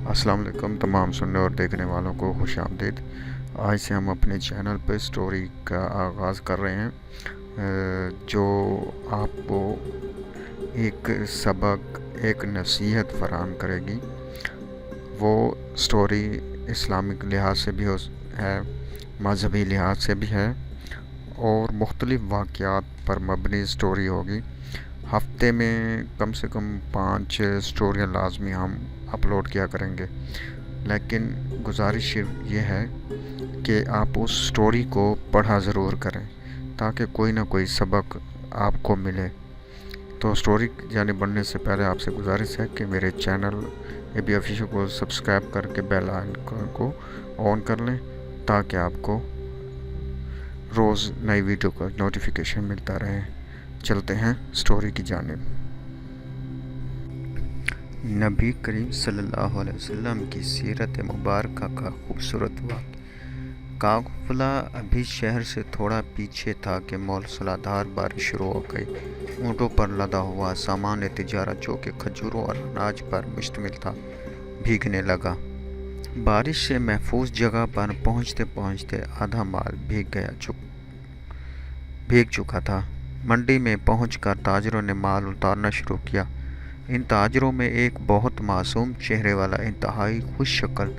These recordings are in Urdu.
السلام علیکم تمام سننے اور دیکھنے والوں کو خوش آمدید۔ آج سے ہم اپنے چینل پہ سٹوری کا آغاز کر رہے ہیں جو آپ کو ایک سبق، ایک نصیحت فراہم کرے گی۔ وہ سٹوری اسلامک لحاظ سے بھی ہے، مذہبی لحاظ سے بھی ہے اور مختلف واقعات پر مبنی سٹوری ہوگی۔ ہفتے میں کم سے کم 5 سٹوریاں لازمی ہم اپلوڈ کیا کریں گے، لیکن گزارش یہ ہے کہ آپ اس سٹوری کو پڑھا ضرور کریں تاکہ کوئی نہ کوئی سبق آپ کو ملے۔ تو سٹوری یعنی بڑھنے سے پہلے آپ سے گزارش ہے کہ میرے چینل اے بی آفیشیل کو سبسکرائب کر کے بیل آئیکن کو آن کر لیں تاکہ آپ کو روز نئی ویڈیو کا نوٹیفیکیشن ملتا رہے۔ چلتے ہیں سٹوری کی جانب۔ نبی کریم صلی اللہ علیہ وسلم کی سیرت مبارکہ کا خوبصورت واقعہ۔ قافلہ ابھی شہر سے تھوڑا پیچھے تھا کہ موسلادھار بارش شروع ہو گئی۔ اونٹوں پر لدا ہوا سامان تجارت جو کہ کھجوروں اور اناج پر مشتمل تھا بھیگنے لگا۔ بارش سے محفوظ جگہ پر پہنچتے پہنچتے آدھا مال بھیگ چکا تھا۔ منڈی میں پہنچ کر تاجروں نے مال اتارنا شروع کیا۔ ان تاجروں میں ایک بہت معصوم چہرے والا انتہائی خوش شکل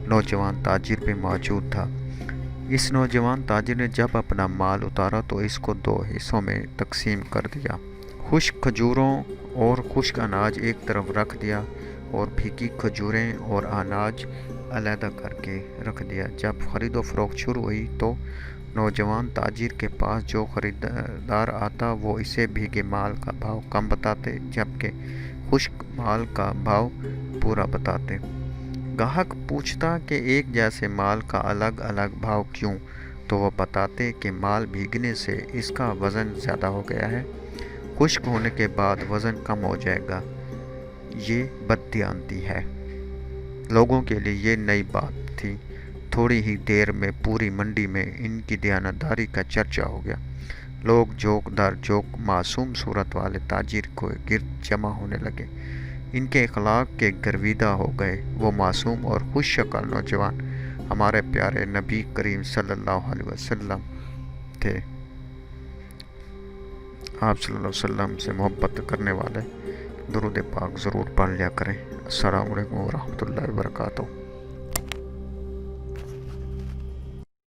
نوجوان تاجر بھی موجود تھا۔ اس نوجوان تاجر نے جب اپنا مال اتارا تو اس کو 2 حصوں میں تقسیم کر دیا۔ خشک کھجوروں اور خشک اناج ایک طرف رکھ دیا اور بھیگی کھجوریں اور اناج علیحدہ کر کے رکھ دیا۔ جب خرید و فروخت شروع ہوئی تو نوجوان تاجر کے پاس جو خریدار آتا وہ اسے بھیگے مال کا بھاؤ کم بتاتے جبکہ خشک مال کا بھاؤ پورا بتاتے۔ گاہک پوچھتا کہ ایک جیسے مال کا الگ الگ بھاؤ کیوں، تو وہ بتاتے کہ مال بھیگنے سے اس کا وزن زیادہ ہو گیا ہے، خشک ہونے کے بعد وزن کم ہو جائے گا۔ یہ بددیانتی ہے۔ لوگوں کے لیے یہ نئی بات تھی۔ تھوڑی ہی دیر میں پوری منڈی میں ان کی دیانتداری کا چرچا ہو گیا۔ لوگ جوک در جوک معصوم صورت والے تاجر کو گرد جمع ہونے لگے۔ ان کے اخلاق کے گرویدہ ہو گئے۔ وہ معصوم اور خوش شکل نوجوان ہمارے پیارے نبی کریم صلی اللہ علیہ وسلم تھے۔ آپ صلی اللہ علیہ وسلم سے محبت کرنے والے درود پاک ضرور پڑھ لیا کریں۔ السلام علیکم ورحمۃ اللہ وبرکاتہ۔